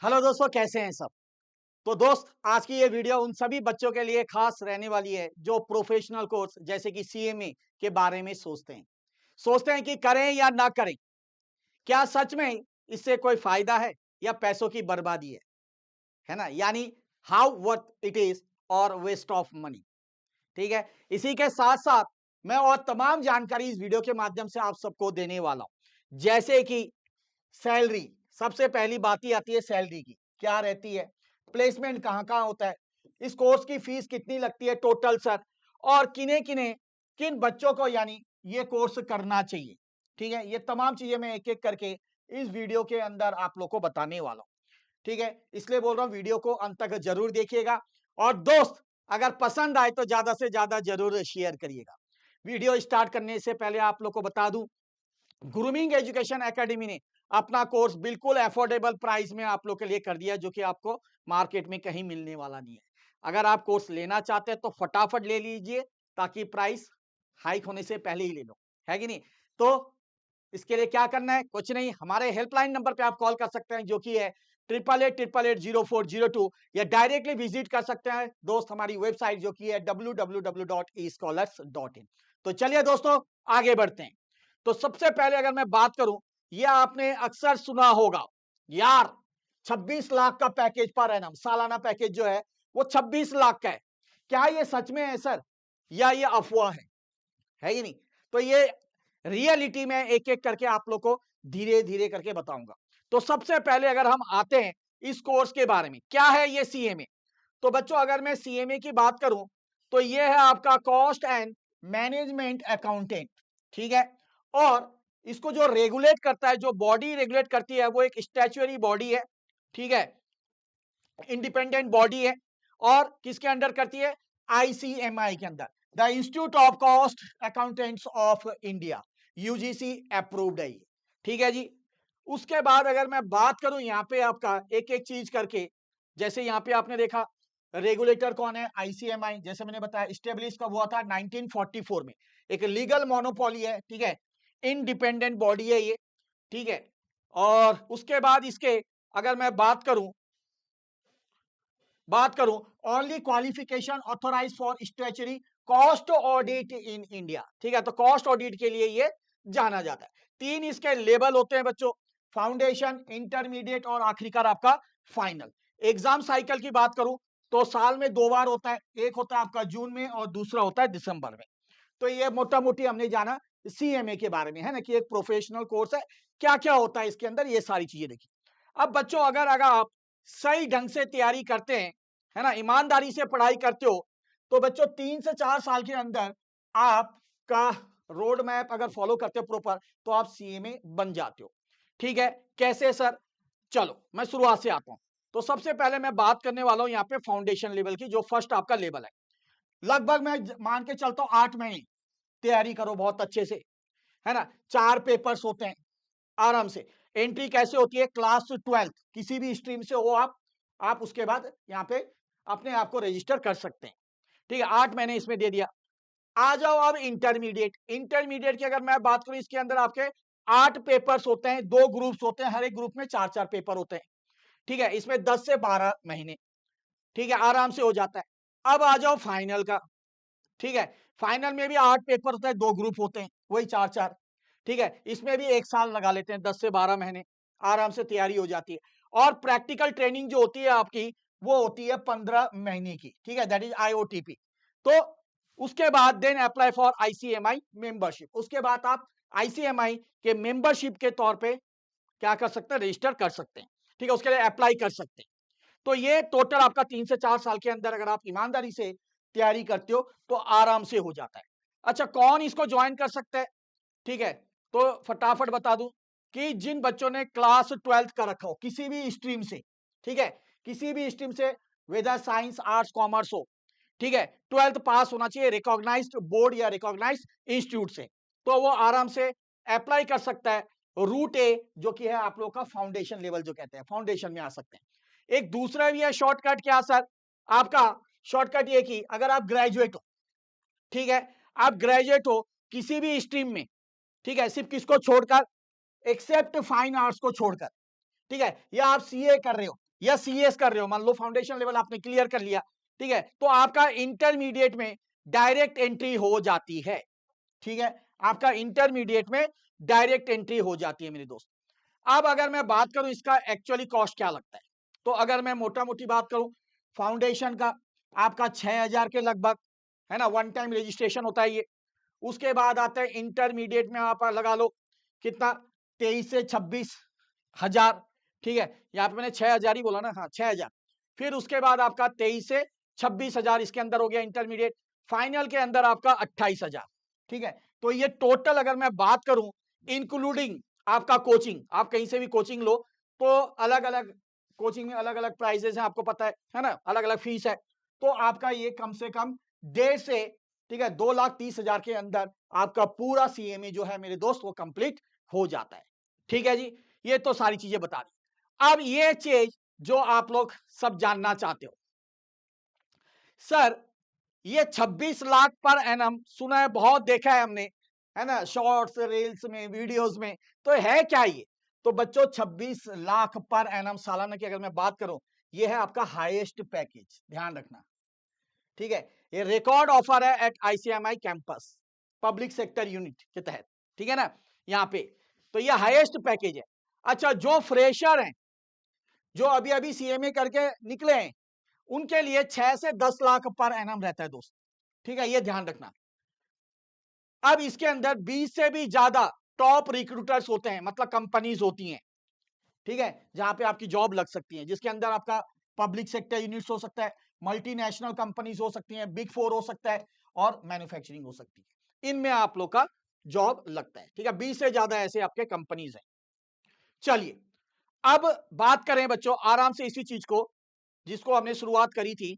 Hello दोस्तों, कैसे हैं सब। तो दोस्त, आज की ये वीडियो उन सभी बच्चों के लिए खास रहने वाली है जो प्रोफेशनल कोर्स जैसे कि सीएमए के बारे में सोचते हैं कि करें या ना करें। क्या सच में इससे कोई फायदा है या पैसों की बर्बादी है ना, यानी हाउ वर्थ इट इज और वेस्ट ऑफ मनी। ठीक है, इसी के साथ साथ मैं और तमाम जानकारी इस वीडियो के माध्यम से आप सबको देने वाला हूं, जैसे कि सैलरी। सबसे पहली बात ही आती है सैलरी की, क्या रहती है, प्लेसमेंट कहाँ कहाँ होता है, इस कोर्स की फीस कितनी लगती है टोटल सर, और किन्हें किन्हें किन बच्चों को यानी ये कोर्स करना चाहिए। ठीक है, ये तमाम चीजें मैं एक एक करके इस वीडियो के अंदर आप लोग को बताने वाला हूँ। ठीक है, इसलिए बोल रहा हूँ वीडियो को अंत तक जरूर देखिएगा। और दोस्त, अगर पसंद आए तो ज्यादा से ज्यादा जरूर शेयर करिएगा। वीडियो स्टार्ट करने से पहले आप लोग को बता दूं, ग्रूमिंग एजुकेशन एकेडमी ने अपना कोर्स बिल्कुल अफोर्डेबल प्राइस में आप लोग के लिए कर दिया, जो कि आपको मार्केट में कहीं मिलने वाला नहीं है। अगर आप कोर्स लेना चाहते हैं तो फटाफट ले लीजिए, ताकि प्राइस हाइक होने से पहले ही ले लो, है कि नहीं। तो इसके लिए क्या करना है, कुछ नहीं, हमारे हेल्पलाइन नंबर पे आप कॉल कर सकते हैं, जो कि है 8888800402, या डायरेक्टली विजिट कर सकते हैं दोस्त हमारी वेबसाइट, जो कि है www.escholars.in। तो चलिए दोस्तों, आगे बढ़ते हैं। तो सबसे पहले अगर मैं बात करूं, यह आपने अक्सर सुना होगा यार, 26 लाख का पैकेज पर एनम, सालाना पैकेज जो है वो 26 लाख का है। क्या ये सच में है सर, या ये अफवाह है ही नहीं। तो ये रियलिटी में एक एक करके आप लोग को धीरे धीरे करके बताऊंगा। तो सबसे पहले अगर हम आते हैं इस कोर्स के बारे में, क्या है ये सीएमए। तो बच्चों, अगर मैं सीएमए की बात करूं तो ये है आपका कॉस्ट एंड मैनेजमेंट अकाउंटेंट। ठीक है, और इसको जो रेगुलेट करता है, जो बॉडी रेगुलेट करती है, वो एक स्टैच्यूरी बॉडी है। ठीक है, इंडिपेंडेंट बॉडी है, और किसके अंडर करती है, आईसीएमआई के अंदर, the institute of cost accountants of India, UGC approved है ये। ठीक है जी। उसके बाद अगर मैं बात करूं यहाँ पे आपका एक एक चीज करके, जैसे यहाँ पे आपने देखा रेगुलेटर कौन है, आईसीएमआई, जैसे मैंने बताया स्टेब्लिश कब हुआ था, 1944 में। एक लीगल मोनोपोली है, ठीक है, इंडिपेंडेंट बॉडी है ये। ठीक है, और उसके बाद इसके अगर मैं बात करूं only qualification authorise for statutory cost audit in India. ठीक है, तो कॉस्ट ऑडिट के लिए ये जाना जाता है। 3 इसके लेवल होते हैं बच्चों, फाउंडेशन, इंटरमीडिएट और आखिरकार आपका फाइनल। एग्जाम साइकिल की बात करूं तो साल में 2 बार होता है, एक होता है आपका जून में और दूसरा होता है दिसंबर में। तो ये मोटा मोटी हमने जाना सीएमए के बारे में, है ना, कि एक प्रोफेशनल कोर्स है, क्या क्या होता है इसके अंदर, ये सारी चीजें देखी। अब बच्चों, अगर अगर आप सही ढंग से तैयारी करते हैं, है ना, ईमानदारी से पढ़ाई करते हो, तो बच्चों 3 से 4 साल के अंदर आपका रोड मैप अगर फॉलो करते हो प्रॉपर, तो आप सीएमए बन जाते हो। ठीक है, कैसे सर, चलो मैं शुरुआत से आता हूं। तो सबसे पहले मैं बात करने वाला हूं यहाँ पे फाउंडेशन लेवल की, जो फर्स्ट आपका लेवल है। लगभग मैं मान के चलता हूं 8 महीने तैयारी करो बहुत अच्छे से, है ना। 4 पेपर्स होते हैं आराम से। एंट्री कैसे होती है, क्लास 12 किसी भी स्ट्रीम से हो आप उसके बाद यहाँ पे अपने आप को रजिस्टर कर सकते हैं। ठीक है, 8 महीने इसमें दे दिया। आ जाओ अब इंटरमीडिएट की अगर मैं बात करूं, इसके अंदर आपके 8 पेपर्स होते हैं, 2 ग्रुप्स होते हैं, हर एक ग्रुप में 4 4 पेपर होते हैं। ठीक है, इसमें 10 से 12 महीने, ठीक है, आराम से हो जाता है। अब आ जाओ फाइनल का। ठीक है, फाइनल में भी 8 पेपर होता है, 2 ग्रुप होते हैं, वही 4 4। ठीक है, इसमें भी 1 साल लगा लेते हैं, 10 से 12 महीने, आराम से तैयारी हो जाती है। और प्रैक्टिकल ट्रेनिंग जो होती है आपकी, वो होती है 15 महीने की। ठीक है, दैट इज आईओटीपी। तो उसके बाद then apply for ICMI membership. उसके बाद आप आईसीएमआई के मेंबरशिप के तौर पे क्या कर सकते हैं, रजिस्टर कर सकते हैं। ठीक है, उसके लिए अप्लाई कर सकते हैं। तो ये टोटल आपका 3 से 4 साल के अंदर अगर आप ईमानदारी से तैयारी करते हो तो आराम से हो जाता है। अच्छा, कौन इसको ज्वाइन कर सकता है, ठीक है, तो फटाफट बता दूं कि जिन बच्चों ने क्लास 12 का रखा हो किसी भी स्ट्रीम से, ठीक है, किसी भी स्ट्रीम से, वेदर साइंस आर्ट्स कॉमर्स हो, ठीक है, 12th पास होना चाहिए रिकॉग्नाइज्ड बोर्ड या रिकॉग्नाइज्ड इंस्टीट्यूट से, तो वो आराम से अप्लाई कर सकता है। रूट ए जो कि है आप लोग का फाउंडेशन लेवल, जो कहते हैं फाउंडेशन में आ सकते हैं। एक दूसरा भी है शॉर्टकट, क्या सर, आपका शॉर्टकट ये कि अगर आप ग्रेजुएट हो, ठीक है, आप ग्रेजुएट हो किसी भी स्ट्रीम में, ठीक है, सिर्फ किसको छोड़कर, एक्सेप्ट फाइन आर्ट्स को छोड़कर, ठीक है, या आप सीए कर रहे हो, या सीएस कर रहे हो, मान लो फाउंडेशन लेवल आपने क्लियर कर लिया, ठीक है, तो आपका इंटरमीडिएट में डायरेक्ट एंट्री हो जाती है, ठीक है, आपका इंटरमीडिएट में डायरेक्ट एंट्री हो जाती है मेरे दोस्त। अब अगर मैं बात करूं इसका एक्चुअली कॉस्ट क्या लगता है, तो अगर मैं मोटा मोटी बात करूं, फाउंडेशन का आपका 6,000 के लगभग, है ना, वन टाइम रजिस्ट्रेशन होता है ये। उसके बाद आता है इंटरमीडिएट में, आप लगा लो कितना, 23 से 26,000, ठीक है, यहाँ पे मैंने 6,000 ही बोला ना, हाँ 6,000। फिर उसके बाद आपका 23 से 26,000 इसके अंदर हो गया इंटरमीडिएट। फाइनल के अंदर आपका 28,000, ठीक है। तो ये टोटल अगर मैं बात करूं इंक्लूडिंग आपका कोचिंग, आप कहीं से भी कोचिंग लो तो अलग अलग कोचिंग में अलग अलग प्राइजेस हैं, आपको पता है ना, अलग अलग फीस है। तो आपका ये कम से कम 1.5 से, ठीक है, 2,30,000 के अंदर आपका पूरा सीएमए जो है मेरे दोस्त वो कंप्लीट हो जाता है, ठीक है जी। ये तो सारी चीजें बता दी। अब ये चीज जो आप लोग सब जानना चाहते हो, सर ये 26 लाख पर एनम सुना है, बहुत देखा है हमने, है ना, शॉर्ट्स रील्स में, वीडियोस में, तो है क्या ये? तो बच्चों 26 लाख पर एनम सालाना की अगर मैं बात करूं, ये है आपका हाईएस्ट पैकेज, ध्यान रखना, ठीक है। ये रिकॉर्ड ऑफर है at ICMI campus public sector unit के तहत, ठीक है ना, यहाँ पे। तो ये हाईएस्ट पैकेज है। अच्छा, जो फ्रेशर हैं, जो अभी अभी सीएमए करके निकले हैं, उनके लिए 6 से 10 लाख पर एनम रहता है दोस्त, ठीक है, ये ध्यान रखना। अब इसके अंदर 20 से भी ज्यादा टॉप रिक्रूटर्स होते हैं, मतलब कंपनीज होती हैं, ठीक है, जहां पे आपकी जॉब लग सकती है, जिसके अंदर आपका पब्लिक सेक्टर यूनिट्स हो सकता है, मल्टीनेशनल कंपनीज हो सकती हैं, बिग फोर हो सकता है, और मैन्युफैक्चरिंग हो सकती है। इनमें आप लोग का जॉब लगता है, ठीक है, 20 से ज्यादा ऐसे आपके कंपनीज हैं। चलिए, अब बात करें बच्चों आराम से इसी चीज को, जिसको हमने शुरुआत करी थी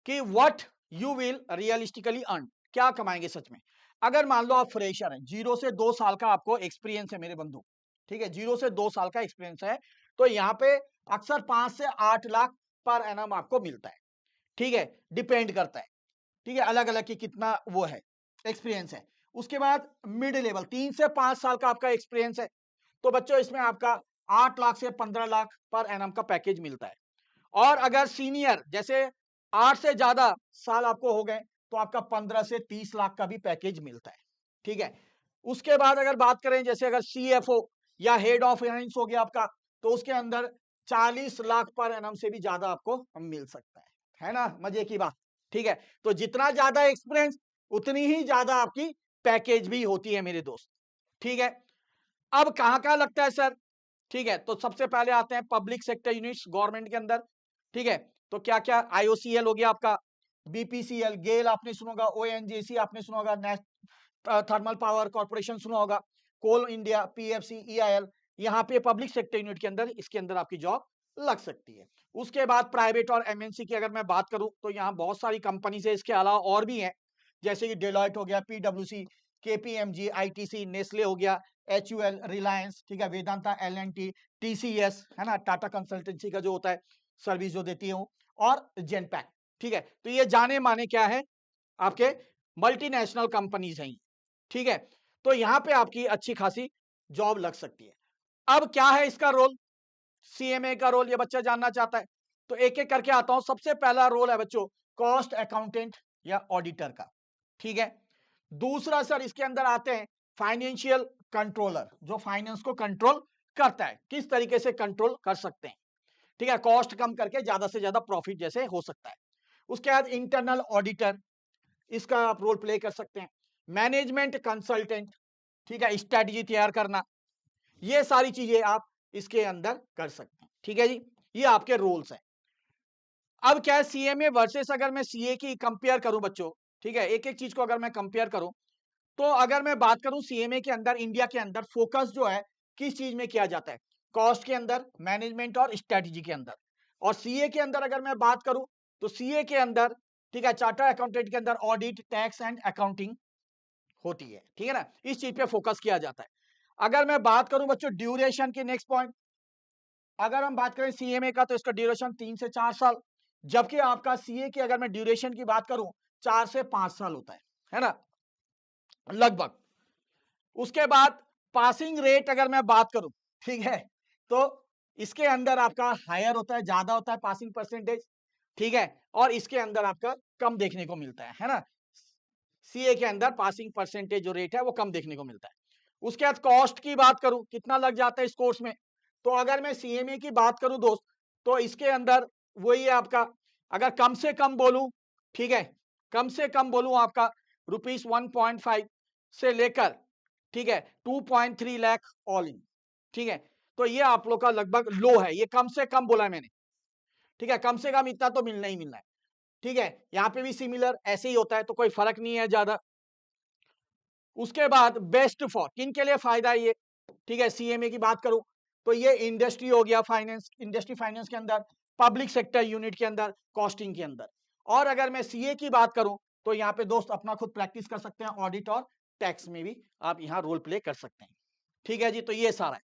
कि what you will realistically earn, क्या कमाएंगे सच में। अगर मान लो आप फ्रेशर हैं, 0 से 2 साल का आपको एक्सपीरियंस है मेरे बंधु, ठीक है, 0 से 2 साल का एक्सपीरियंस है, तो यहाँ पे अक्सर 5 से 8 लाख पर एनम आपको मिलता है, ठीक है, डिपेंड करता है, ठीक है, अलग अलग की कितना वो है एक्सपीरियंस है। उसके बाद मिड लेवल 3 से 5 साल का आपका एक्सपीरियंस है, तो बच्चों इसमें आपका 8 लाख से 15 लाख पर एनम का पैकेज मिलता है। और अगर सीनियर जैसे 8 से ज्यादा साल आपको हो गए, तो आपका 15 से 30 लाख का भी पैकेज मिलता है, ठीक है। उसके बाद अगर बात करें जैसे अगर सीएफओ या हेड ऑफ फाइनेंस हो गया आपका, तो उसके अंदर 40 लाख पर एनम से भी ज्यादा आपको मिल सकता है ना, मजे की बात, ठीक है। तो जितना ज्यादा एक्सपीरियंस उतनी ही ज्यादा आपकी पैकेज भी होती है मेरे दोस्त, ठीक है। अब कहां कहां लगता है सर, ठीक है, तो सबसे पहले आते हैं पब्लिक सेक्टर यूनिट्स गवर्नमेंट के अंदर, ठीक है। तो क्या क्या, आईओसीएल हो गया आपका, बीपीसीएल, गेल आपने सुना होगा, ओएनजीसी आपने सुना होगा, थर्मल पावर कॉर्पोरेशन सुना होगा, कोल इंडिया, पीएफसी, ईआईएल, यहाँ पे पब्लिक सेक्टर यूनिट के अंदर, इसके अंदर आपकी जॉब लग सकती है। उसके बाद प्राइवेट और एमएनसी की अगर मैं बात करूं, तो यहाँ बहुत सारी कंपनीज है, इसके अलावा और भी हैं, जैसे कि डेलॉयट हो गया, पीडब्ल्यूसी, केपीएमजी, आईटीसी, नेस्ले हो गया, एचयूएल, रिलायंस, ठीक है, वेदांता, एलएनटी, टीसीएस, है ना, टाटा कंसल्टेंसी का जो होता है सर्विस जो देती है वो, और जेनपैक, ठीक है। तो ये जाने माने क्या है, आपके मल्टीनेशनल कंपनीज हैं, ठीक है। तो यहां पे आपकी अच्छी खासी जॉब लग सकती है। अब क्या है इसका रोल, सीएमए का रोल ये बच्चा जानना चाहता है, तो एक एक करके आता हूं। सबसे पहला रोल है बच्चों कॉस्ट अकाउंटेंट या ऑडिटर का, ठीक है। दूसरा सर इसके अंदर आते हैं फाइनेंशियल कंट्रोलर, जो फाइनेंस को कंट्रोल करता है, किस तरीके से कंट्रोल कर सकते हैं, ठीक है, कॉस्ट कम करके ज्यादा से ज्यादा प्रॉफिट जैसे हो सकता है। उसके बाद इंटरनल ऑडिटर, इसका आप रोल प्ले कर सकते हैं। मैनेजमेंट कंसल्टेंट, ठीक है, स्ट्रेटजी तैयार करना, ये सारी चीजें आप इसके अंदर कर सकते हैं, ठीक है जी। ये आपके रोल्स हैं। अब क्या है, सीएमए वर्सेस अगर मैं सीए की कंपेयर करूं बच्चों, ठीक है, एक एक चीज को अगर मैं कंपेयर करूं, तो अगर मैं बात करूं सीएमए के अंदर, इंडिया के अंदर फोकस जो है किस चीज में किया जाता है, कॉस्ट के अंदर, मैनेजमेंट और स्ट्रेटजी के अंदर। और सीए के अंदर अगर मैं बात करूं, तो सीए के अंदर, ठीक है, चार्टर्ड अकाउंटेंट के अंदर ऑडिट, टैक्स एंड अकाउंटिंग होती है, ठीक है ना, इस चीज पे फोकस किया जाता है। अगर मैं बात करूं बच्चों ड्यूरेशन की, नेक्स्ट पॉइंट, अगर हम बात करें सीएमए का, तो इसका ड्यूरेशन 3 से 4 साल, जबकि आपका सीए की अगर मैं ड्यूरेशन की बात करूं 4 से 5 साल होता है ना, लगभग। उसके बाद पासिंग रेट अगर मैं बात करूं, ठीक है, तो इसके अंदर आपका हायर होता है, ज्यादा होता है पासिंग परसेंटेज, ठीक है, और इसके अंदर आपका कम देखने को मिलता है ना। सीए के अंदर पासिंग परसेंटेज जो रेट है वो कम देखने को मिलता है। उसके बाद कॉस्ट की बात करूं, कितना लग जाता है इस कोर्स में, तो अगर मैं सीएमए की बात करूं दोस्त, तो इसके अंदर वही है आपका, अगर कम से कम बोलूं, ठीक है, कम से कम बोलूं आपका ₹1.5 से लेकर, ठीक है, 2.3 लाख ऑल इन, ठीक है। तो ये आप लोग का लगभग लो है, ये कम से कम बोला है मैंने, ठीक है, कम से कम इतना तो मिलना ही मिलना है, ठीक है। यहाँ पे भी सिमिलर ऐसे ही होता है, तो कोई फर्क नहीं है ज्यादा। उसके बाद बेस्ट फॉर किन के लिए फायदा है ये, ठीक है, सीएमए की बात करूं तो ये इंडस्ट्री हो गया, फाइनेंस, इंडस्ट्री फाइनेंस के अंदर, पब्लिक सेक्टर यूनिट के अंदर, कॉस्टिंग के अंदर। और अगर मैं सीए की बात करूं तो यहाँ पे दोस्त अपना खुद प्रैक्टिस कर सकते हैं, ऑडिट और टैक्स में भी आप यहाँ रोल प्ले कर सकते हैं, ठीक है जी। तो ये सारा है।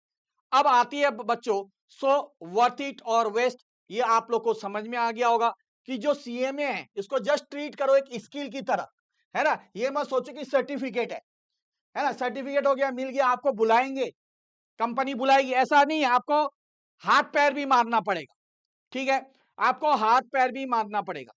अब आती है बच्चों, सो वर्थ इट और वेस्ट, ये आप लोग को समझ में आ गया होगा कि जो सीएमए है इसको जस्ट ट्रीट करो एक स्किल की तरह, है ना। ये मत सोचो कि सर्टिफिकेट है ना, सर्टिफिकेट हो गया, मिल गया, आपको बुलाएंगे, कंपनी बुलाएगी, ऐसा नहीं है, आपको हाथ पैर भी मारना पड़ेगा, ठीक है, आपको हाथ पैर भी मारना पड़ेगा,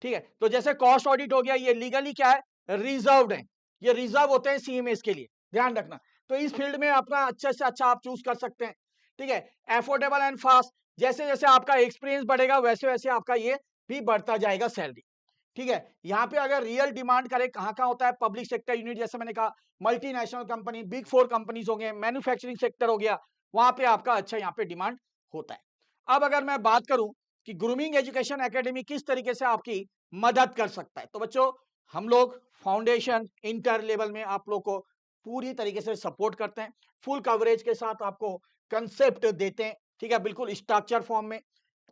ठीक है। तो जैसे कॉस्ट ऑडिट हो गया, ये लीगली क्या है, रिजर्व्ड है, ये रिजर्व होते हैं सीएमएस के लिए, ध्यान रखना। तो इस फील्ड में अपना अच्छे से अच्छा आप चूज कर सकते हैं, ठीक है। एफोर्डेबल एंड फास्ट, जैसे जैसे आपका एक्सपीरियंस बढ़ेगा वैसे वैसे आपका ये भी बढ़ता जाएगा सैलरी, ठीक है। यहाँ पे अगर रियल डिमांड करें, कहाँ कहाँ होता है, पब्लिक सेक्टर यूनिट, जैसे मैंने कहा, मल्टीनेशनल कंपनी, बिग 4 कंपनीज हो गए, मैन्युफैक्चरिंग सेक्टर हो गया, वहां पे आपका अच्छा यहाँ पे डिमांड होता है। अब अगर मैं बात करूं कि ग्रूमिंग एजुकेशन एकेडमी किस तरीके से आपकी मदद कर सकता है, तो बच्चों हम लोग फाउंडेशन इंटर लेवल में आप लोग को पूरी तरीके से सपोर्ट करते हैं, फुल कवरेज के साथ आपको कंसेप्ट देते हैं, ठीक है, बिल्कुल स्ट्रक्चर फॉर्म में।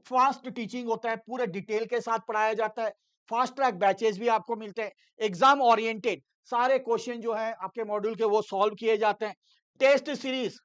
फास्ट टीचिंग होता है, पूरे डिटेल के साथ पढ़ाया जाता है, फास्ट ट्रैक बैचेस भी आपको मिलते हैं, एग्जाम ओरिएंटेड सारे क्वेश्चन जो है आपके मॉड्यूल के वो सॉल्व किए जाते हैं, टेस्ट सीरीज,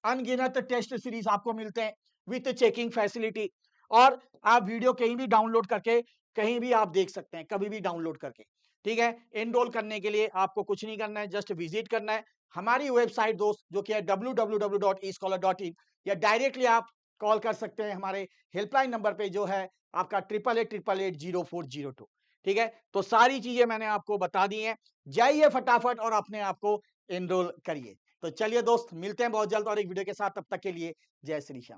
अनगिनत टेस्ट सीरीज आपको मिलते हैं विथ चेकिंग फैसिलिटी, और आप वीडियो कहीं भी डाउनलोड करके कहीं भी आप देख सकते हैं, कभी भी डाउनलोड करके, ठीक है। एनरोल करने के लिए आपको कुछ नहीं करना है, जस्ट विजिट करना है हमारी वेबसाइट दोस्त, जो कि है www.escholar.in, या डायरेक्टली आप कॉल कर सकते हैं हमारे हेल्पलाइन नंबर पे जो है आपका 8888800402, ठीक है। तो सारी चीजें मैंने आपको बता दी हैं, जाइए फटाफट और अपने आप को एनरोल करिए। तो चलिए दोस्त, मिलते हैं बहुत जल्द और एक वीडियो के साथ, तब तक के लिए जय श्री श्याम।